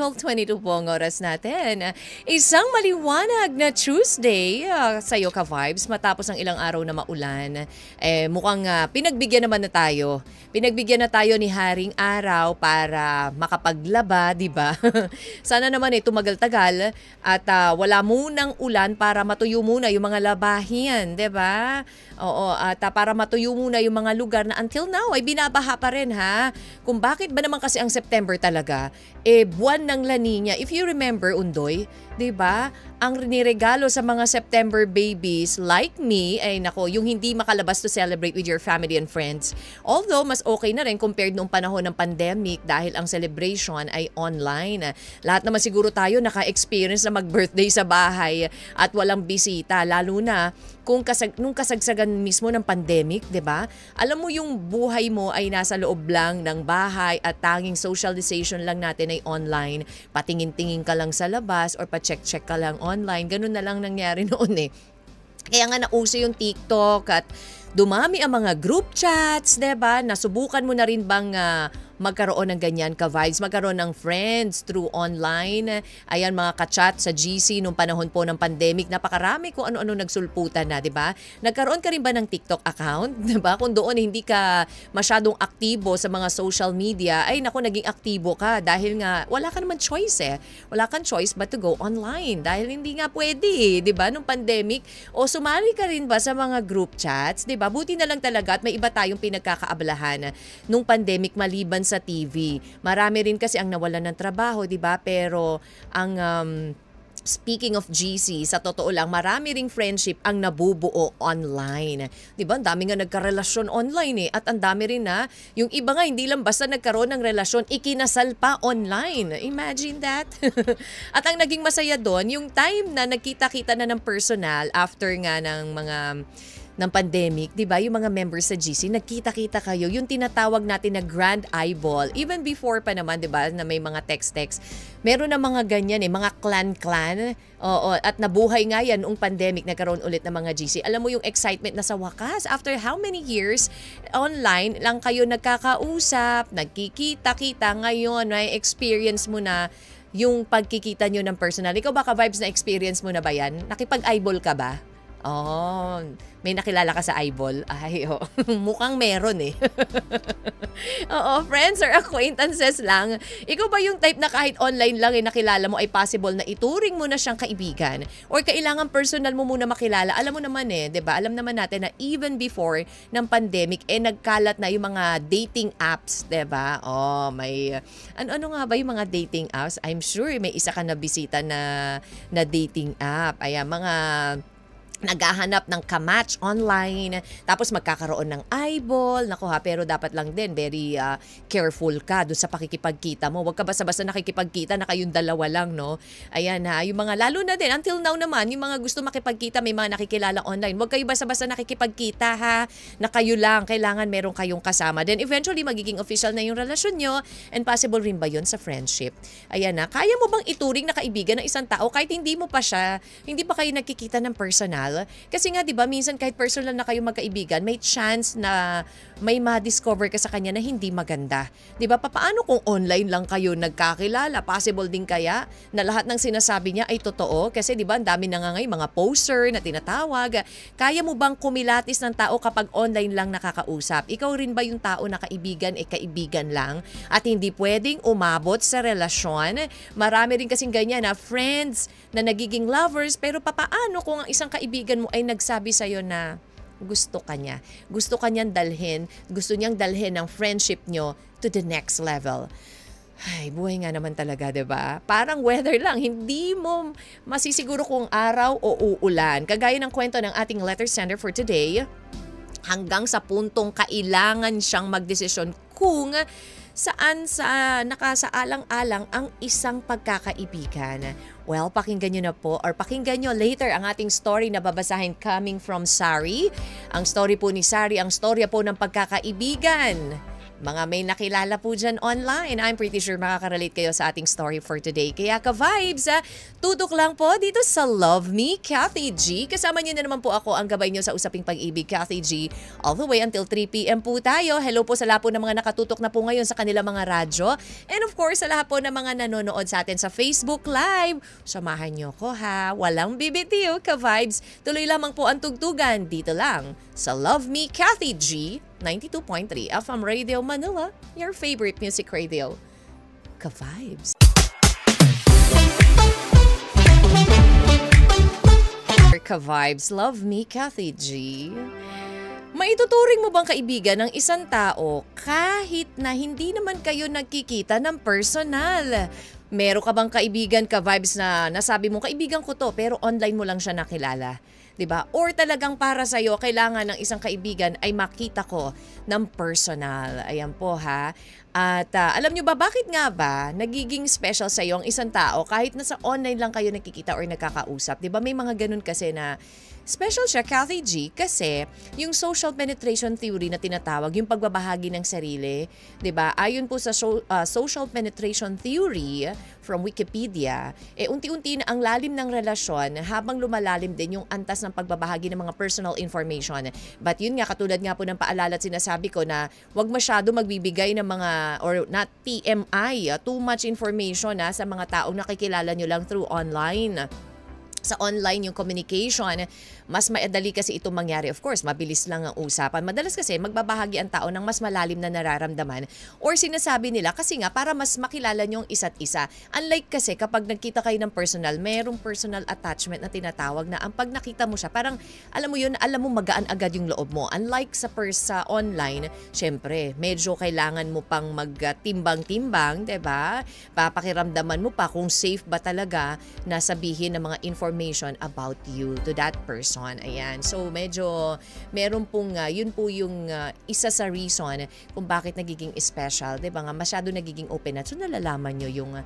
12:22 po ang oras natin. Isang maliwanag na Tuesday sa iyo ka-vibes matapos ang ilang araw na maulan. Mukhang pinagbigyan naman na tayo. Pinagbigyan na tayo ni Haring Araw para makapaglaba, di ba? Sana naman tumagal-tagal at wala munang ulan para matuyo muna yung mga labahin, di ba? Oo, at para matuyo muna yung mga lugar na until now ay binabaha pa rin ha. Kung bakit ba naman kasi ang September talaga, buwan ng La Nina. If you remember, Undoy, 'di ba? Ang niregalo sa mga September babies like me ay nako, yung hindi makalabas to celebrate with your family and friends. Although mas okay na rin compared noong panahon ng pandemic dahil ang celebration ay online. Lahat naman siguro tayo naka-experience na mag-birthday sa bahay at walang bisita, lalo na kung nung kasagsagan mismo ng pandemic, 'di ba? Alam mo yung buhay mo ay nasa loob lang ng bahay at tanging socialization lang natin ay online. Patingin-tingin ka lang sa labas or pa-check-check ka lang online. Ganun na lang nangyari noon eh. Kaya nga nauso yung TikTok at dumami ang mga group chats, 'di ba? Nasubukan mo na rin bang magkaroon ng ganyan ka-vibes, magkaroon ng friends through online? Ayan, mga ka-chat sa GC nung panahon po ng pandemic, napakarami kung ano-ano nagsulputan na, 'di ba? Nagkaroon ka rin ba ng TikTok account, 'di ba? Kung doon hindi ka masyadong aktibo sa mga social media, ay naku, naging aktibo ka dahil nga wala ka naman choice eh. Wala kang choice but to go online dahil hindi nga pwede, 'di ba? Nung pandemic, o sumali ka rin ba sa mga group chats, 'di ba? Buti na lang talaga at may iba tayong pinagkakaabalahan nung pandemic maliban sa TV. Marami rin kasi ang nawalan ng trabaho, 'di ba? Pero ang speaking of GC, sa totoo lang, marami ring friendship ang nabubuo online. 'Di ba? Ang dami nga nagkarelasyon online eh. At ang dami rin na yung iba nga hindi lang basta nagkaroon ng relasyon, ikinasal pa online. Imagine that. At ang naging masaya doon, yung time na nagkita-kita na ng personal after nga ng pandemic, 'di ba? Yung mga members sa GC, nagkita-kita kayo, yung tinatawag natin na grand eyeball. Even before pa naman, 'di ba, na may mga text-text. Meron na mga ganyan mga clan-clan. Oo, at nabuhay nga yan noong pandemic, nagkaroon ulit ng mga GC. Alam mo yung excitement na sa wakas, after how many years, online lang kayo nagkakausap, nagkikita-kita, ngayon, may experience mo na yung pagkikita nyo ng personal. Ikaw ba ka-vibes na experience mo na ba yan? Nakipag-eyeball ka ba? Oh, may nakilala ka sa eyeball? Ay, mukhang meron eh. Oo, friends or acquaintances lang. Ikaw ba yung type na kahit online lang nakilala mo ay possible na ituring mo na siyang kaibigan? Or kailangan personal mo muna makilala? Alam mo naman 'di ba? Alam naman natin na even before ng pandemic, nagkalat na yung mga dating apps, 'di ba? Oh, may ano nga ba yung mga dating apps? I'm sure may isa ka na bisita na dating app. Ayan, mga naghahanap ng kamatch online, tapos magkakaroon ng eyeball. Naku pero dapat lang din very careful ka doon sa pakikipagkita mo. Huwag ka basta-basta nakikipagkita na kayong dalawa lang, no? Ayan yung mga lalo na din, until now naman, yung mga gusto makipagkita, may mga nakikilala online. Huwag kayo basta-basta nakikipagkita na kayo lang. Kailangan meron kayong kasama. Then eventually, magiging official na yung relasyon nyo, and possible rin ba yun sa friendship? Ayan kaya mo bang ituring na kaibigan ng isang tao kahit hindi pa kayo nakikita ng personal? Kasi nga 'di ba minsan kahit personal na kayo magkaibigan, may chance na may ma-discover ka sa kanya na hindi maganda. 'Di ba? Paano kung online lang kayo nagkakilala? Possible din kaya na lahat ng sinasabi niya ay totoo? Kasi 'di ba ang dami na nga ngayon mga poster na tinatawag. Kaya mo bang kumilatis ng tao kapag online lang nakakausap? Ikaw rin ba yung tao na kaibigan kaibigan lang at hindi pwedeng umabot sa relasyon? Marami rin kasing ganyan na friends na nagiging lovers, pero papaano kung ang isang kaibigan mo ay nagsabi sa'yo na gusto ka niya. Gusto ka niyang dalhin. Gusto niyang dalhin ang friendship niyo to the next level. Ay, buhay nga naman talaga, 'di ba? Parang weather lang. Hindi mo masisiguro kung araw o uulan. Kagaya ng kwento ng ating letter sender for today, hanggang sa puntong kailangan siyang magdesisyon kung saan nakasaalang-alang ang isang pagkakaibigan. Well, pakinggan nyo na po or pakinggan nyo later ang ating story na babasahin coming from Sari. Ang story po ni Sari, ang storya po ng pagkakaibigan mga may nakilala po dyan online. I'm pretty sure makaka-relate kayo sa ating story for today. Kaya ka-vibes, tutok lang po dito sa Love Me, Kathy G. Kasama niyo na naman po ako, ang gabay niyo sa Usaping Pag-ibig, Kathy G. All the way until 3 p.m. po tayo. Hello po sa lahat po ng mga nakatutok na po ngayon sa kanila mga radyo. And of course, sa lahat po ng mga nanonood sa atin sa Facebook Live. Samahan niyo ko ha. Walang bibitiw, ka-vibes. Tuloy lamang po ang tugtugan dito lang sa Love Me, Kathy G. 92.3 FM Radio Manila, your favorite music radio. Ka-vibes. Ka-vibes, Love Me, Kathy G. Maituturing mo bang kaibigan ng isang tao kahit na hindi naman kayo nagkikita ng personal? Meron ka bang kaibigan, ka-vibes, na nasabi mo, kaibigan ko to, pero online mo lang siya nakilala? 'Di ba? Or talagang para sa iyo kailangan ng isang kaibigan ay makita ko ng personal. Ayan po ha. At alam nyo ba bakit nga ba nagiging special sa iyo ang isang tao kahit nasa online lang kayo nakikita or nagkakausap? 'Di ba may mga ganun kasi na special siya, Kathy G, kasi yung social penetration theory na tinatawag, yung pagbabahagi ng sarili, 'di ba? Ayon po sa social penetration theory from Wikipedia, unti-unti na ang lalim ng relasyon habang lumalalim din yung antas ng pagbabahagi ng mga personal information. But yun nga, katulad nga po ng paalala at sinasabi ko na wag masyado magbibigay ng mga, or not TMI, too much information sa mga taong nakikilala nyo lang through online. Sa online yung communication, mas madali kasi itong mangyari. Of course, mabilis lang ang usapan. Madalas kasi magbabahagi ang tao ng mas malalim na nararamdaman or sinasabi nila kasi nga para mas makilala nyo ang isa't isa. Unlike kasi kapag nagkita kayo ng personal, mayroong personal attachment na tinatawag na ang pag nakita mo siya, parang alam mo yun, alam mo magaan agad yung loob mo. Unlike sa online, syempre, medyo kailangan mo pang magtimbang-timbang, diba? Papakiramdaman mo pa kung safe ba talaga na sabihin ng mga information about you to that person. Ayan. So, medyo meron pong, yun po yung isa sa reason kung bakit nagiging special. Diba nga, masyado nagiging open na. So, nalalaman nyo yung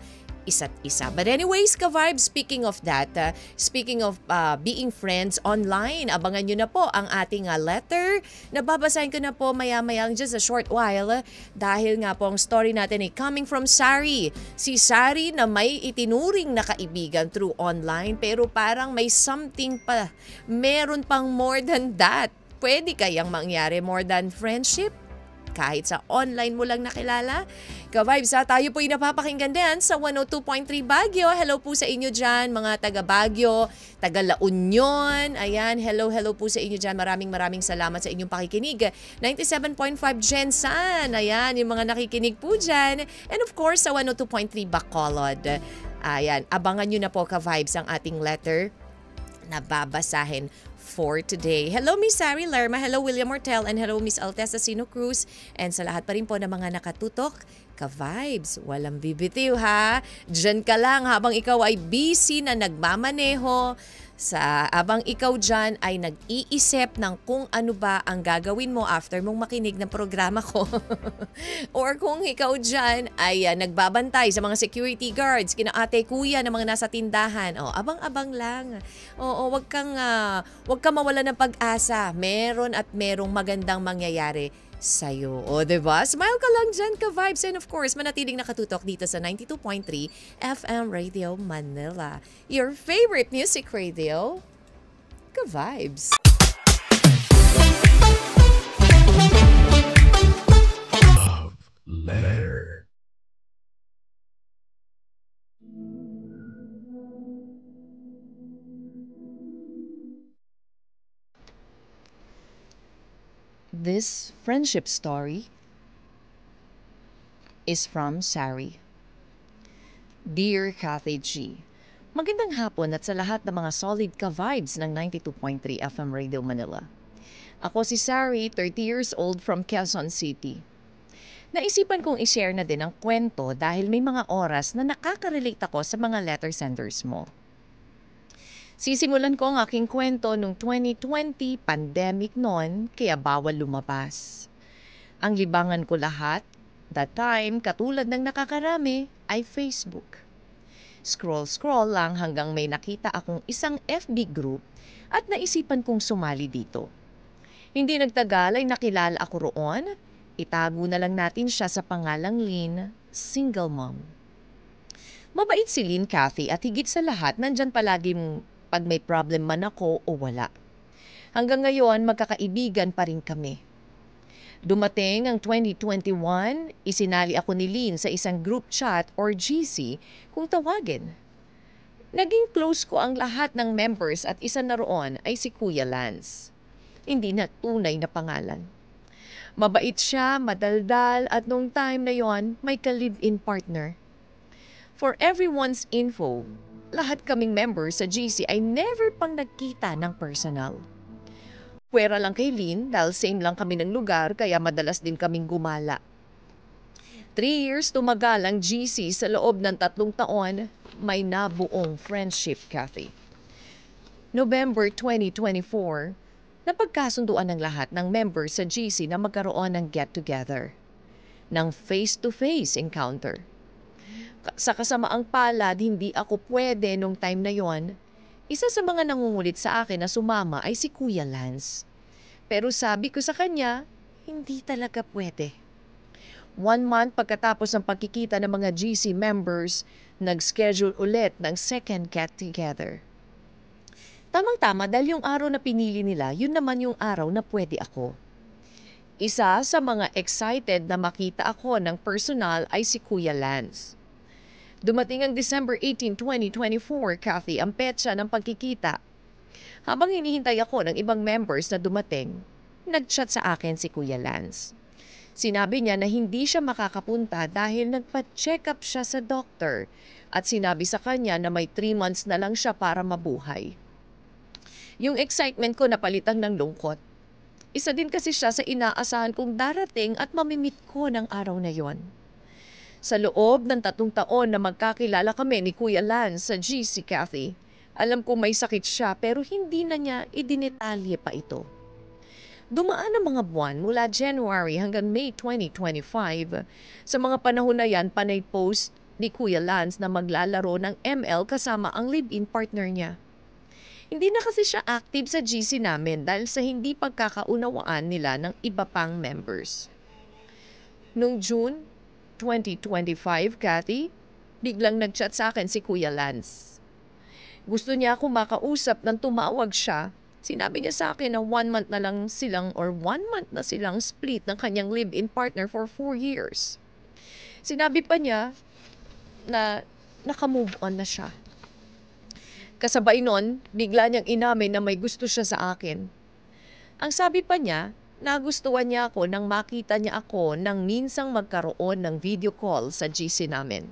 isa't isa. But anyways, ka-vibes, speaking of that, speaking of being friends online, abangan nyo na po ang ating letter. Nababasahin ko na po maya-maya just a short while dahil nga po ang story natin ay coming from Sari. Si Sari na may itinuring na kaibigan through online pero parang may something pa. Meron pang more than that. Pwede kayang mangyari more than friendship? Kahit sa online mo lang nakilala. Ka-vibes, tayo po yung napapakinggan din sa 102.3 Baguio. Hello po sa inyo dyan, mga taga Baguio, taga La Union. Ayan, hello po sa inyo dyan. Maraming salamat sa inyong pakikinig. 97.5 Jensan. Ayan, yung mga nakikinig po dyan. And of course, sa 102.3 Bacolod. Ayan, abangan nyo na po, ka-vibes, ang ating letter na babasahin for today. Hello Miss Sari Lerma, hello William Mortel, and hello Miss Altesa Sino Cruz, and sa lahat pa rin po ng mga nakatutok, ka-vibes, walang bibitiw ha. Diyan ka lang habang ikaw ay busy na nagmamaneho, habang ikaw dyan ay nag-iisip ng kung ano ba ang gagawin mo after mong makinig ng programa ko. Or kung ikaw dyan ay nagbabantay sa mga security guards, kina ate, kuya na mga nasa tindahan. Abang-abang lang. Wag kang mawala ng pag-asa. Meron at merong magandang mangyayari sa'yo. Diba? Smile ka lang dyan, ka-vibes. And of course, manatiling nakatutok dito sa 92.3 FM Radio Manila. Your favorite music radio, ka-vibes. Love Letter. This friendship story is from Sari. Dear Kathy G, magandang hapon at sa lahat ng mga solid ka-vibes ng 92.3 FM Radio Manila. Ako si Sari, 30 years old from Quezon City. Naisipan kong i-share na din ang kwento dahil may mga oras na nakaka-relate ako sa mga letter senders mo. Sisimulan ko ang aking kwento noong 2020, pandemic noon, kaya bawal lumabas. Ang libangan ko lahat, that time, katulad ng nakakarami, ay Facebook. Scroll lang hanggang may nakita akong isang FB group at naisipan kong sumali dito. Hindi nagtagal ay nakilala ako roon Itago na lang natin siya sa pangalang Lynn, single mom. Mabait si Lynn, Kathy, at higit sa lahat, nandyan palaging pag may problem man ako o wala. Hanggang ngayon, magkakaibigan pa rin kami. Dumating ang 2021, isinali ako ni Lynn sa isang group chat or GC kung tawagin. Naging close ko ang lahat ng members at isa na roon ay si Kuya Lance. Hindi na tunay na pangalan. Mabait siya, madaldal at nung time na yon may ka-live-in partner. For everyone's info, lahat kaming members sa GC ay never pang nagkita ng personal. Pwera lang kay Lynn dahil same lang kami ng lugar kaya madalas din kaming gumala. 3 years tumagal ang GC sa loob ng 3 taon, may nabuong friendship, Kathy. November 2024, napagkasunduan ng lahat ng members sa GC na magkaroon ng get-together, ng face-to-face encounter. Sa kasamaang palad, hindi ako pwede nung time na yon. Isa sa mga nangungulit sa akin na sumama ay si Kuya Lance. Pero sabi ko sa kanya, hindi talaga pwede. 1 month pagkatapos ng pagkikita ng mga GC members, nag-schedule ulit ng second get-together. Tamang-tama dahil yung araw na pinili nila, yun naman yung araw na pwede ako. Isa sa mga excited na makita ako ng personal ay si Kuya Lance. Dumating ang December 18, 2024, Kathy, ang petsa ng pagkikita. Habang hinihintay ako ng ibang members na dumating, nag-chat sa akin si Kuya Lance. Sinabi niya na hindi siya makakapunta dahil nagpa-check up siya sa doctor at sinabi sa kanya na may 3 months na lang siya para mabuhay. Yung excitement ko napalitan ng lungkot. Isa din kasi siya sa inaasahan kong darating at mamimit ko ng araw na yon. Sa loob ng 3 taon na magkakilala kami ni Kuya Lance sa GC, Kathy, alam ko may sakit siya pero hindi na niya idinetalye pa ito. Dumaan ang mga buwan mula January hanggang May 2025. Sa mga panahon na yan, panay post ni Kuya Lance na maglalaro ng ML kasama ang live-in partner niya. Hindi na kasi siya active sa GC namin dahil sa hindi pagkakaunawaan nila ng iba pang members. Noong June 2025, Kathy, biglang nag-chat sa akin si Kuya Lance. Gusto niya akong makausap nang tumawag siya. Sinabi niya sa akin na 1 month na lang silang or 1 month na silang split ng kanyang live-in partner for 4 years. Sinabi pa niya na naka-move on na siya. Kasabay nun, bigla niyang inamin na may gusto siya sa akin. Ang sabi pa niya, nagustuhan niya ako nang makita niya ako nang minsang magkaroon ng video call sa GC namin.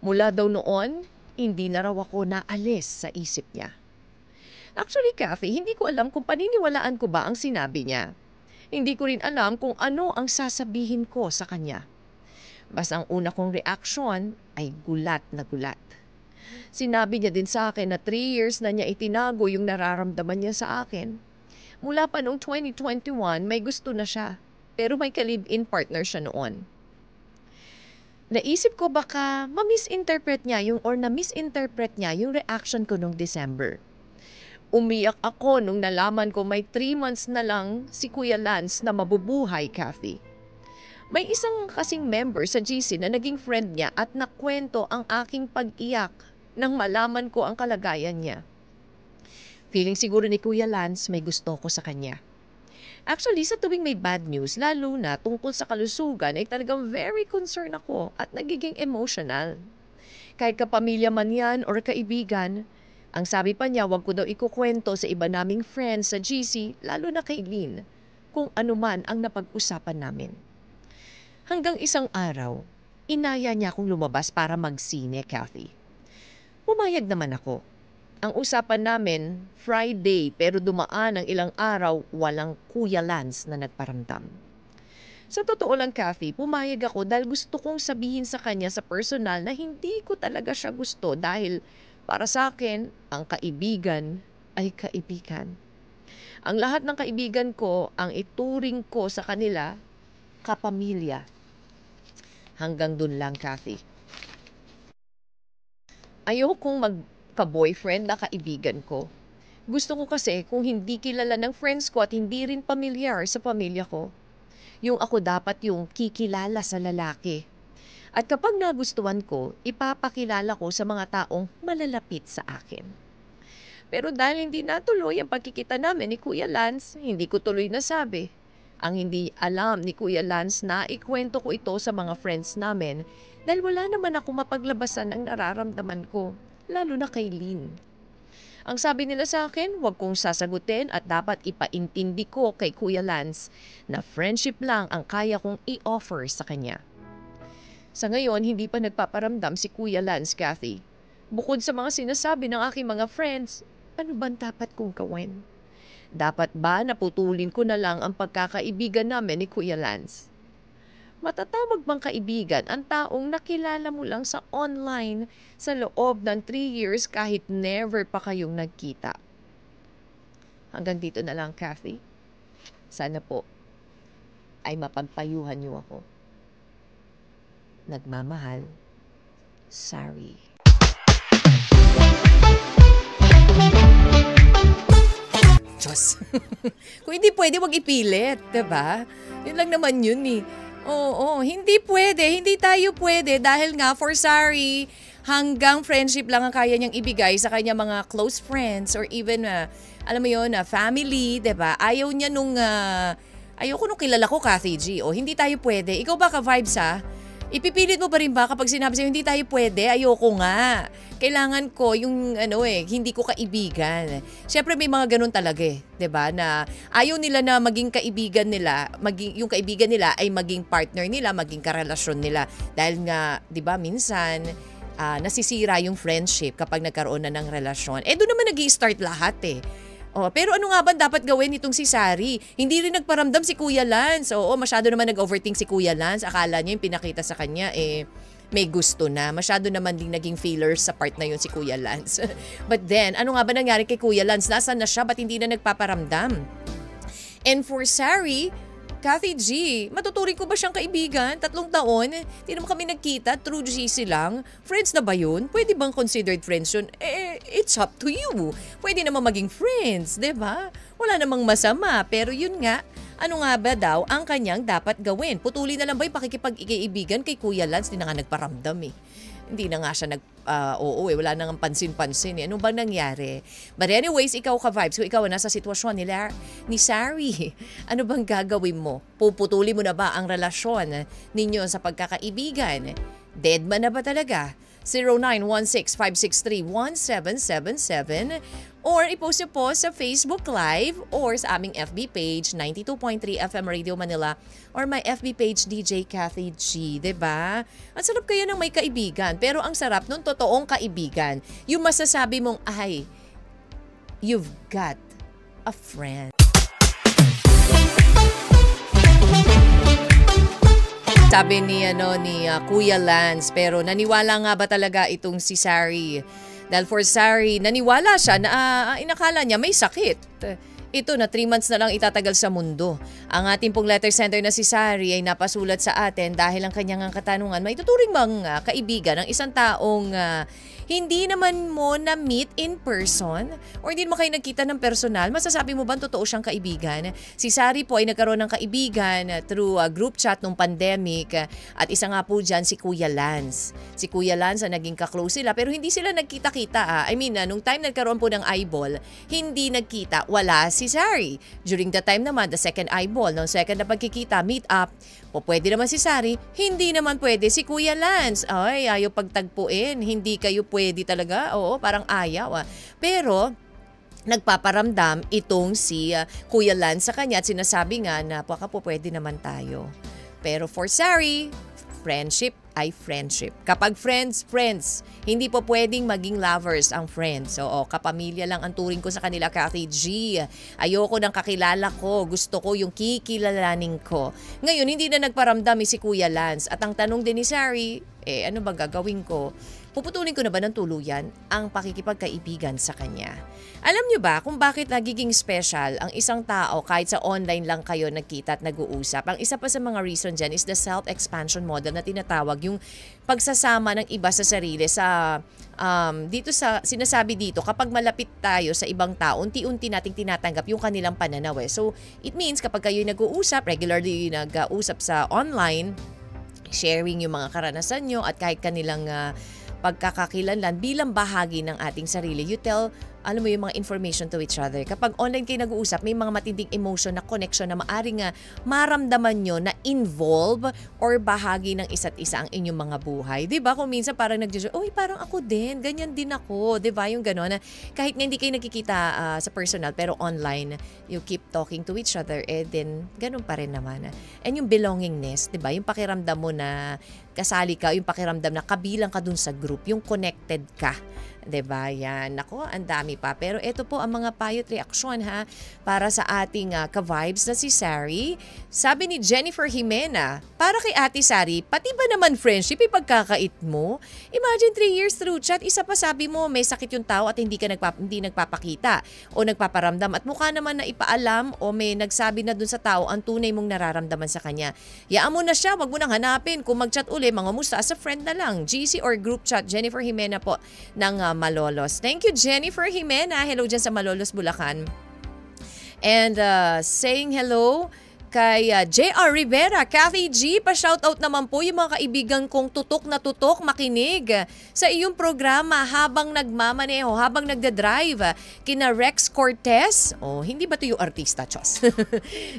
Mula daw noon, hindi na raw ako naalis sa isip niya. Actually, Kathy, hindi ko alam kung paniniwalaan ko ba ang sinabi niya. Hindi ko rin alam kung ano ang sasabihin ko sa kanya. Basta ang una kong reaksyon ay gulat na gulat. Sinabi niya din sa akin na 3 years na niya itinago yung nararamdaman niya sa akin. Mula pa noong 2021, may gusto na siya. Pero may ka-live-in partner siya noon. Naisip ko baka ma-misinterpret niya na-misinterpret niya yung reaction ko noong December. Umiyak ako nung nalaman ko may 3 months na lang si Kuya Lance na mabubuhay, Kathy. May isang kasing member sa GC na naging friend niya at nakwento ang aking pag-iyak nang malaman ko ang kalagayan niya. Feeling siguro ni Kuya Lance may gusto ko sa kanya. Actually, sa tuwing may bad news, lalo na tungkol sa kalusugan, ay talagang very concerned ako at nagiging emotional. Kahit kapamilya man yan or kaibigan, ang sabi pa niya wag ko daw ikukwento sa iba naming friends sa GC, lalo na kay Lynn, kung ano man ang napag-usapan namin. Hanggang isang araw, inaya niya akong lumabas para magsine, Kathy. Pumayag naman ako. Ang usapan namin, Friday, pero dumaan ang ilang araw, walang Kuya Lance na nagparamdam. Sa totoo lang, Kathy, pumayag ako dahil gusto kong sabihin sa kanya sa personal na hindi ko talaga siya gusto dahil para sa akin, ang kaibigan ay kaibigan. Ang lahat ng kaibigan ko, ang ituring ko sa kanila, kapamilya. Hanggang dun lang, Kathy. Ayokong magka-boyfriend na kaibigan ko. Gusto ko kasi kung hindi kilala ng friends ko at hindi rin pamilyar sa pamilya ko. Yung ako dapat yung kikilala sa lalaki. At kapag nagustuhan ko, ipapakilala ko sa mga taong malalapit sa akin. Pero dahil hindi natuloy ang pagkikita namin ni Kuya Lance, hindi ko tuloy nasabi. Ang hindi alam ni Kuya Lance na ikwento ko ito sa mga friends namin dahil wala naman ako mapaglabasan ang nararamdaman ko, lalo na kay Lynn. Ang sabi nila sa akin, huwag kong sasagutin at dapat ipaintindi ko kay Kuya Lance na friendship lang ang kaya kong i-offer sa kanya. Sa ngayon, hindi pa nagpaparamdam si Kuya Lance, Kathy. Bukod sa mga sinasabi ng aking mga friends, ano bang dapat kong gawin? Dapat ba naputulin ko na lang ang pagkakaibigan namin ni Kuya Lance? Matatawag bang kaibigan ang taong nakilala mo lang sa online sa loob ng 3 years kahit never pa kayong nagkita? Hanggang dito na lang, Kathy. Sana po ay mapagpayuhan niyo ako. Nagmamahal, Sari. Diyos. Kung hindi pwede, wag ipilit, diba? Yun lang naman yun eh. Oo, hindi pwede. Hindi tayo pwede dahil nga for Sari, hanggang friendship lang ang kaya niyang ibigay sa kanya mga close friends or even, alam mo yun, family, diba? Ayaw niya nung, ayoko nung kilala ko, Kathy G. O, hindi tayo pwede. Ikaw ba ka-vibes ipipilit mo pa rin ba kapag sinabi sa'yo, hindi tayo pwede, ayoko nga. Kailangan ko yung hindi ko kaibigan. Siyempre may mga ganun talaga diba? Na ayaw nila na maging kaibigan nila, yung kaibigan nila ay maging partner nila, maging karelasyon nila. Dahil nga, diba, minsan, nasisira yung friendship kapag nagkaroon na ng relasyon. Doon naman nag-i-start lahat Oh, pero ano nga ba dapat gawin nitong si Sari? Hindi rin nagparamdam si Kuya Lance. Oo, masyado naman nag-overthink si Kuya Lance. Akala niya yung pinakita sa kanya may gusto na. Masyado naman din naging feelers sa part na yun si Kuya Lance. But then, ano nga ba nangyari kay Kuya Lance? Nasaan na siya? Ba't hindi na nagpaparamdam? And for Sari, Kathy G, matuturing ko ba siyang kaibigan? 3 taon? Di naman kami nagkita, through GC lang. Friends na ba yun? Pwede bang considered friends yun? It's up to you. Pwede naman maging friends, diba? Wala namang masama, pero yun nga, ano nga ba daw ang kanyang dapat gawin? Putuli na lang ba yung pakikipag-iibigan kay Kuya Lance? Di na nga nagparamdam Hindi na nga siya wala nang pansin-pansin Ano bang nangyari? But anyways, ikaw ka-vibes, kung ikaw nasa sitwasyon ni Sari, ano bang gagawin mo? Puputuli mo na ba ang relasyon ninyo sa pagkakaibigan? Dead man na ba talaga? 0916-563-1777 or i-post nyo po sa Facebook Live or sa aming FB page 92.3 FM Radio Manila or my FB page DJ Kathy G, diba? Ang sarap kaya ng may kaibigan, pero ang sarap nung totoong kaibigan, yung masasabi mong ay, you've got a friend. Sabi ni Kuya Lance, pero naniwala nga ba talaga itong si Sari? Dahil for Sari, naniwala siya na inakala niya may sakit. Ito na 3 months na lang itatagal sa mundo. Ang ating pong letter sender na si Sari ay napasulat sa atin dahil ang kanyang katanungan, may tuturing bang kaibigan ng isang taong hindi naman mo na-meet in person or hindi mo kayo nagkita ng personal, masasabi mo ba totoo siyang kaibigan? Si Sari po ay nagkaroon ng kaibigan through group chat nung pandemic at isa nga po dyan si Kuya Lance. Si Kuya Lance naging kaklose sila pero hindi sila nagkita-kita. Nung time nagkaroon po ng eyeball, hindi nagkita, wala si Sari. During the time naman, the second eyeball, nung second na pagkikita, meet up, pwede naman si Sari, hindi naman pwede si Kuya Lance. Ay, ayaw pagtagpuin, hindi kayo pwede talaga. Oo, parang ayaw. Pero, nagpaparamdam itong si Kuya Lance sa kanya at sinasabi nga na baka pwede naman tayo. Pero for Sari, friendship ay friendship. Kapag friends, hindi po pwedeng maging lovers ang friends. Oo, kapamilya lang ang turing ko sa kanila, Kathy G. Ayoko ng kakilala ko. Gusto ko yung kikilalanin ko. Ngayon, hindi na nagparamdam si Kuya Lance. At ang tanong din ni Sari, ano ba gagawin ko? puputulin ko na ba ng tuluyan ang pakikipagkaibigan sa kanya? Alam nyo ba kung bakit nagiging special ang isang tao kahit sa online lang kayo nagkita at nag-uusap? Ang isa pa sa mga reason dyan is the self-expansion model na tinatawag, yung pagsasama ng iba sa sarili sa dito sa sinasabi dito, kapag malapit tayo sa ibang tao, unti-unti nating tinatanggap yung kanilang pananaw. So it means kapag kayo nag-uusap, regularly nag-uusap sa online, sharing yung mga karanasan nyo at kahit kanilang pagkakakilanlan bilang bahagi ng ating sarili. You tell, alam mo, yung mga information to each other. Kapag online kayo nag-uusap, may mga matinding emotion na connection na maaring maramdaman nyo na involve or bahagi ng isa't isa ang inyong mga buhay. Diba? Kung minsan parang nag-judge, uy, parang ako din, ganyan din ako. Diba? Yung gano'n na kahit nga hindi kayo nagkikita sa personal, pero online, you keep talking to each other, then ganun pa rin naman. And yung belongingness, diba? Yung pakiramdam mo na kasali ka, yung pakiramdam na kabilang ka dun sa group, yung connected ka. Diba? Yan. Nako, ang dami pa. Pero ito po ang mga payo't reaksyon para sa ating ka-vibes na si Sari. Sabi ni Jennifer Jimena, para kay Ate Sari, pati ba naman friendship ipagkakait mo? Imagine 3 years through chat, isa pa sabi mo may sakit yung tao at hindi nagpapakita o nagpaparamdam at mukha naman na ipaalam o may nagsabi na dun sa tao ang tunay mong nararamdaman sa kanya. Yaan mo na siya, wag mo nang hanapin. Kung mag-chat uli, mga musta as a friend na lang. GC or group chat. Jennifer Jimena po ng Malolos. Thank you, Jennifer Jimena. Hello dyan sa Malolos, Bulacan. And saying hello kay J.R. Rivera, Kathy G, pa-shoutout naman po yung mga kaibigan kong tutok na tutok makinig sa iyong programa habang nagmamaneho, habang nagdadrive. Kina Rex Cortez, hindi ba ito yung artista, Chos?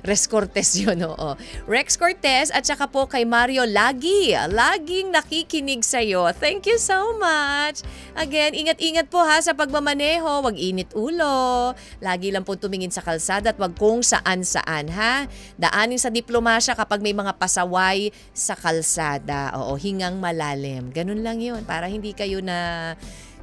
Rex Cortez yun, oo. Rex Cortez at saka po kay Mario laging nakikinig sa'yo. Thank you so much. Again, ingat-ingat po sa pagmamaneho, wag init ulo. Lagi lang po tumingin sa kalsada at wag kung saan-saan, Daanin sa diplomasya kapag may mga pasaway sa kalsada. Oo, hingang malalim. Ganun lang yun para hindi kayo na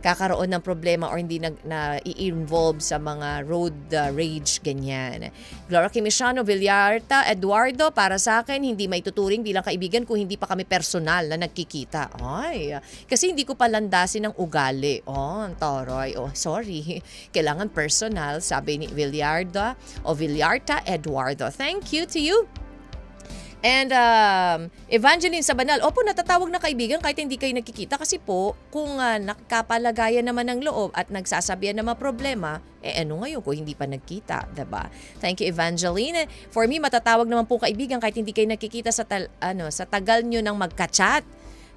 kakaroon ng problema or hindi na i-involve sa mga road rage, ganyan. Gloria Kimishano, Villarta, Eduardo, para sa akin, hindi maituturing bilang kaibigan kung hindi pa kami personal na nagkikita. Ay, kasi hindi ko palandasin ng ugali. Ang toroy. Sorry. Kailangan personal, sabi ni Villarta Eduardo. Thank you to you. And Evangeline Sabanal, opo, natatawag na kaibigan kahit hindi kayo nakikita kasi po kung nakapalagayan naman ng loob at nagsasabihan ng mga problema, ano ngayon kung hindi pa nagkita, diba? Thank you, Evangeline. For me, matatawag naman po kaibigan kahit hindi kayo nakikita sa tagal nyo ng magka-chat.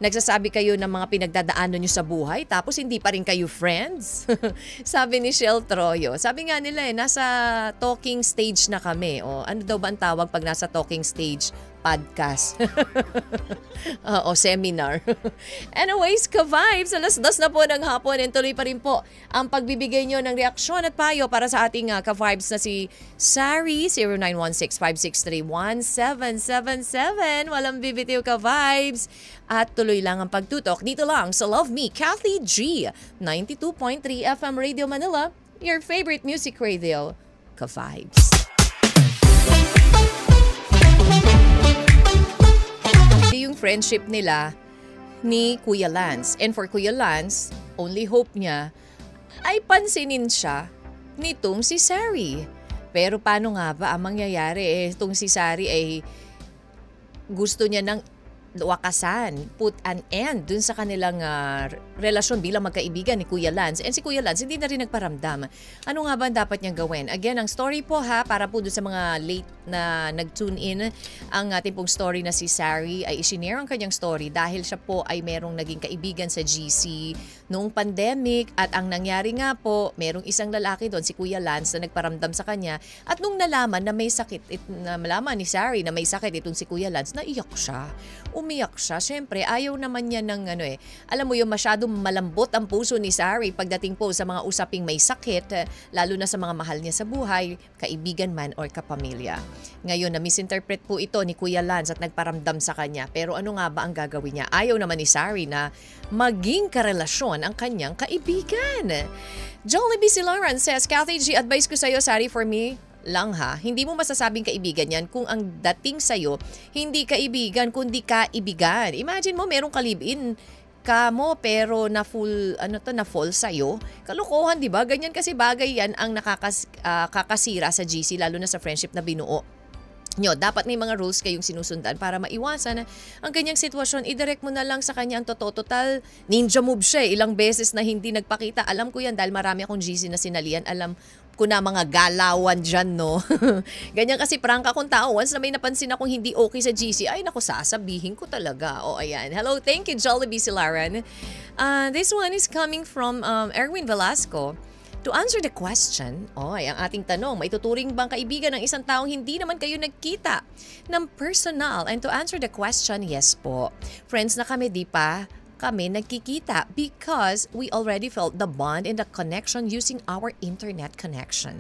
Nagsasabi kayo ng mga pinagdadaanan nyo sa buhay tapos hindi pa rin kayo friends. Sabi ni Shell Troyo. Sabi nga nila nasa talking stage na kami. Ano daw ba ang tawag pag nasa talking stage? Podcast. O seminar. Anyways, ka-vibes, alas 2 na po ng hapon and tuloy pa rin po ang pagbibigay nyo ng reaksyon at payo para sa ating ka-vibes na si Sari, 0916-563-1777. Walang bibitiw ka-vibes. At tuloy lang ang pagtutok dito lang sa Love Me, Kathy G, 92.3 FM Radio Manila, your favorite music radio, ka-vibes. Yung friendship nila ni Kuya Lance. And for Kuya Lance, only hope niya ay pansinin siya nitong si Sari. Pero paano nga ba ang mangyayari? Itong si Sari ay gusto niya ng wakasan, put an end dun sa kanilang relasyon bilang magkaibigan ni Kuya Lance. And si Kuya Lance hindi na rin nagparamdam. Ano nga ba ang dapat niyang gawin? Again, ang story po para po dun sa mga late na nag-tune in, ang ating pong story na si Sari ay isinare ang kanyang story dahil siya po ay merong naging kaibigan sa GC noong pandemic at ang nangyari nga po, merong isang lalaki doon, si Kuya Lance, na nagparamdam sa kanya at nung nalaman na may sakit, nalaman ni Sari na may sakit itong si Kuya Lance, naiyak siya. Umiyak siya. Siyempre, ayaw naman niya ng alam mo yung masyadong malambot ang puso ni Sari pagdating po sa mga usaping may sakit, lalo na sa mga mahal niya sa buhay, kaibigan man or kapamilya. Ngayon, na-misinterpret po ito ni Kuya Lance at nagparamdam sa kanya. Pero ano nga ba ang gagawin niya? Ayaw naman ni Sari na maging karelasyon ang kanyang kaibigan. Jollibee Silaran says, Kathy G, advice ko sa'yo, Sari, for me, lang hindi mo masasabing kaibigan yan kung ang dating sa'yo, hindi kaibigan, kundi kaibigan. Imagine mo, merong kalibin, ka mo pero na fall sa'yo. Kalokohan, di ba? Ganyan kasi bagay yan ang kakasira sa GC, lalo na sa friendship na binuo nyo. Dapat may mga rules kayong sinusundan para maiwasan ang ganyang sitwasyon. I-direct mo na lang sa kanya ang totoo. Total, ninja move siya. Ilang beses na hindi nagpakita. Alam ko yan dahil marami akong GC na sinalian. Alam ko na mga galawan dyan, no? Ganyan kasi prangka kong tao. Once na may napansin akong hindi okay sa GC, ay naku, sasabihin ko talaga. O, ayan. Hello, thank you, Jollibee Silaran. This one is coming from Erwin Velasco. To answer the question, ang ating tanong, may tuturing bang kaibigan ng isang taong hindi naman kayo nagkita ng personal? And to answer the question, yes po. Friends na kami, di pa kami nagkikita because we already felt the bond and the connection using our internet connection.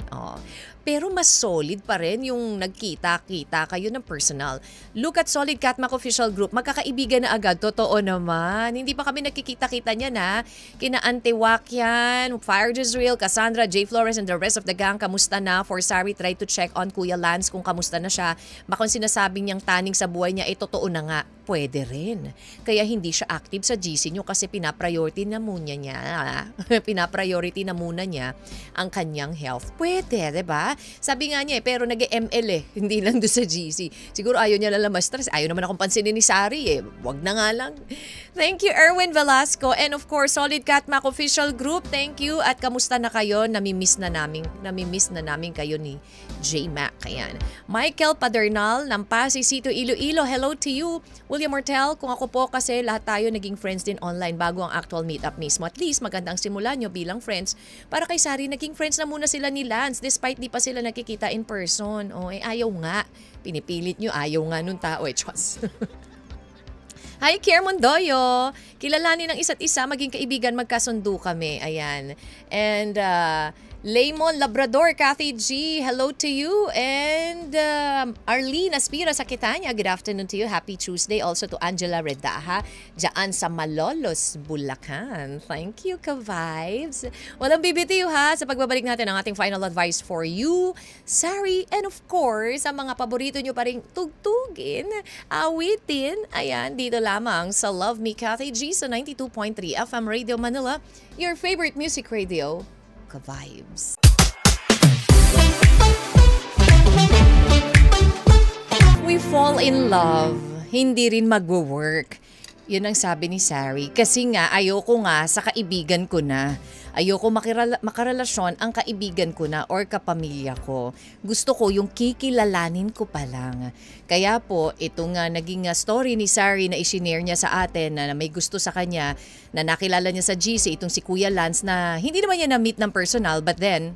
Pero mas solid pa rin yung nagkita-kita kayo ng personal. Look at Solid Catmac Official Group. Magkakaibigan na agad. Totoo naman. Hindi pa kami nagkikita-kita niya na. Kina Ante Wakyan, Fire Jezreel, Cassandra, J. Flores, and the rest of the gang. Kamusta na? For Sari, try to check on Kuya Lance kung kamusta na siya. Baka sinasabi niyang taning sa buhay niya, totoo na nga. Pwede rin. Kaya hindi siya active sa GC niyo kasi pinapriority na muna niya ang kanyang health. Pwede, diba? Sabi nga niya pero nag-ML hindi lang doon sa GC. Siguro ayaw niya lang ma-stress. Ayaw naman akong pansinin ni Sari Wag na nga lang. Thank you, Erwin Velasco. And of course, Solid Catmac Official Group. Thank you. At kamusta na kayo? Namimiss na namin kayo ni J-Mac. Ayan. Michael Padernal ng Pasay City, Iloilo. Hello to you. William Mortel, kung ako po kasi lahat tayo naging friends din online bago ang actual meetup mismo. At least magandang simula nyo bilang friends. Para kay Sari, naging friends na muna sila ni Lance despite di pa sila nakikita in person. Ayaw nga. Pinipilit nyo, ayaw nga nung tao. Chos. Hi, Kier Mondoyo. Kilalanin ng isa't isa, maging kaibigan, magkasundo kami. Ayan. And Lemon Labrador, Kathy G, hello to you. And Arlene Aspira sa Kitanya, good afternoon to you. Happy Tuesday also to Angela Redaha, dyan sa Malolos, Bulacan. Thank you, ka-vibes. Walang bibitiw ha sa pagbabalik natin ng ating final advice for you, Sari, and of course, sa mga paborito nyo pa rin tugtugin, awitin, ayan, dito lamang sa Love Me, Kathy G sa 92.3 FM Radio Manila, your favorite music radio. Vibes. We fall in love, hindi rin magwo-work. Yun ang sabi ni Sari. Kasi nga, ayoko nga sa kaibigan ko na. Ayoko makarelasyon ang kaibigan ko na or kapamilya ko. Gusto ko yung kikilalanin ko pa lang. Kaya po, ito nga naging story ni Sari na isinare niya sa atin na may gusto sa kanya na nakilala niya sa GC, itong si Kuya Lance na hindi naman niya na-meet ng personal but then,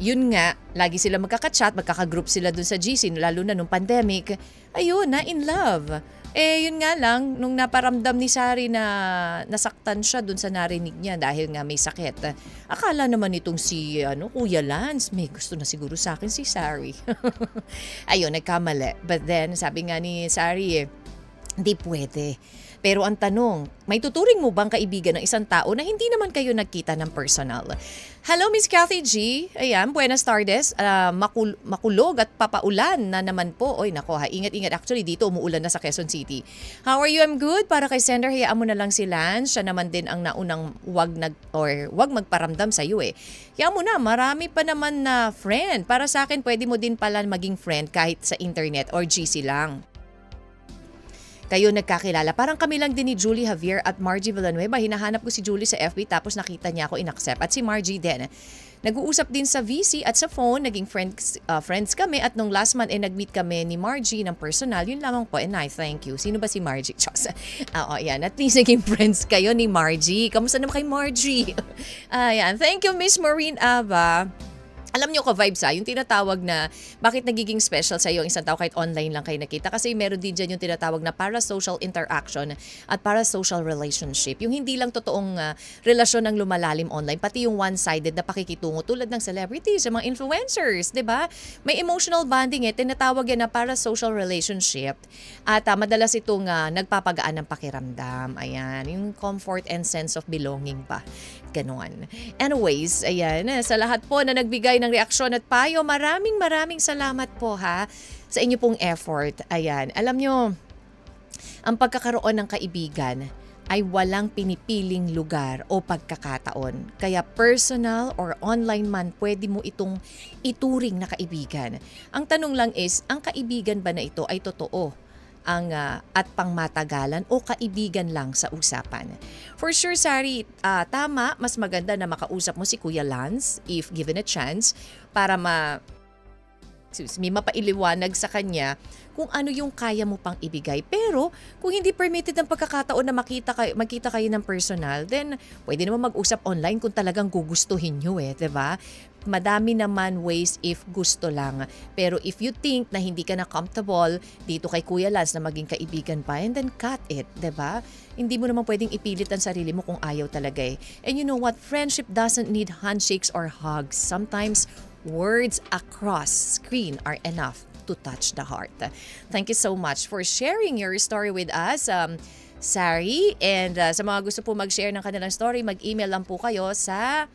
yun nga, lagi sila magkaka-chat, magkaka-group sila dun sa GC, lalo na nung pandemic. Ayun, na in love. Yun nga lang, nung naparamdam ni Sari na nasaktan siya dun sa narinig niya dahil nga may sakit. Akala naman itong si Kuya Lance, may gusto na siguro sa akin si Sari. Ayun, nagkamali. But then, sabi nga ni Sari, hindi pwede. Pero ang tanong, may tuturing mo bang kaibigan ng isang tao na hindi naman kayo nagkita ng personal? Hello, Miss Kathy G. Ayan, buenas tardes. Makulog at papaulan na naman po. Oy, nako ha, ingat-ingat. Actually, dito umuulan na sa Quezon City. How are you? I'm good. Para kay Sender, hayaan mo na lang si Lance. Siya naman din ang naunang wag magparamdam sa iyo Hayaan mo na, marami pa naman na friend. Para sa akin, pwede mo din pala maging friend kahit sa internet or GC lang. Kayo nagkakilala. Parang kami lang din ni Julie Javier at Margie Villanueva. Hinahanap ko si Julie sa FB tapos nakita niya ako in-accept. At si Margie din. Nag-uusap din sa VC at sa phone. Naging friends kami at nung last month nag-meet kami ni Margie ng personal. Yun lamang po and I thank you. Sino ba si Margie? Yan. At least naging friends kayo ni Margie. Kamusta naman kay Margie? Ayan. Thank you, Miss Maureen Ava. Alam niyo ko vibes yung tinatawag na bakit nagiging special sa iyo ang isang tao kahit online lang kayo nakita kasi meron din dyan yung tinatawag na parasocial interaction at parasocial relationship. Yung hindi lang totoong relasyon ang lumalalim online, pati yung one-sided na pakikitungo tulad ng celebrities, yung mga influencers, 'di ba? May emotional bonding tinatawag yan na parasocial relationship at madalas itong nagpapagaan ng pakiramdam. Ayan, yung comfort and sense of belonging pa. Ganon. Anyways, ayan, sa lahat po na nagbigay ng reaksyon at payo, maraming salamat po sa inyo pong effort. Ayan, alam nyo, ang pagkakaroon ng kaibigan, ay walang pinipiling lugar o pagkakataon. Kaya personal or online man, pwede mo itong ituring na kaibigan. Ang tanong lang is, ang kaibigan ba na ito ay totoo at pangmatagalan o kaibigan lang sa usapan? For sure, Sari, tama, mas maganda na makausap mo si Kuya Lance if given a chance para mapailiwanag sa kanya kung ano yung kaya mo pang ibigay. Pero kung hindi permitted ang pagkakataon na magkita kayo ng personal, then pwede naman mag-usap online kung talagang gugustuhin nyo 'di ba? Madami naman ways if gusto lang. Pero if you think na hindi ka na comfortable dito kay Kuya Lance na maging kaibigan pa, and then cut it, 'di ba? Hindi mo naman pwedeng ipilit ang sarili mo kung ayaw talaga eh. And you know what? Friendship doesn't need handshakes or hugs. Sometimes words across screen are enough to touch the heart. Thank you so much for sharing your story with us, Sari. And sa mga gusto po mag-share ng kanilang story, mag-email lang po kayo sa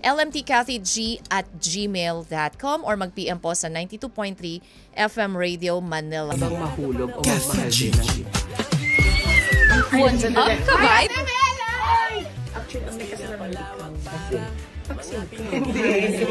lmtkathyg@gmail.com or mag-PM po sa 92.3 FM Radio Manila. Habang mahulog o magmahal din ng What's up, kabay? Actually, ang may kasalanan ikaw kasi toxic. Hindi.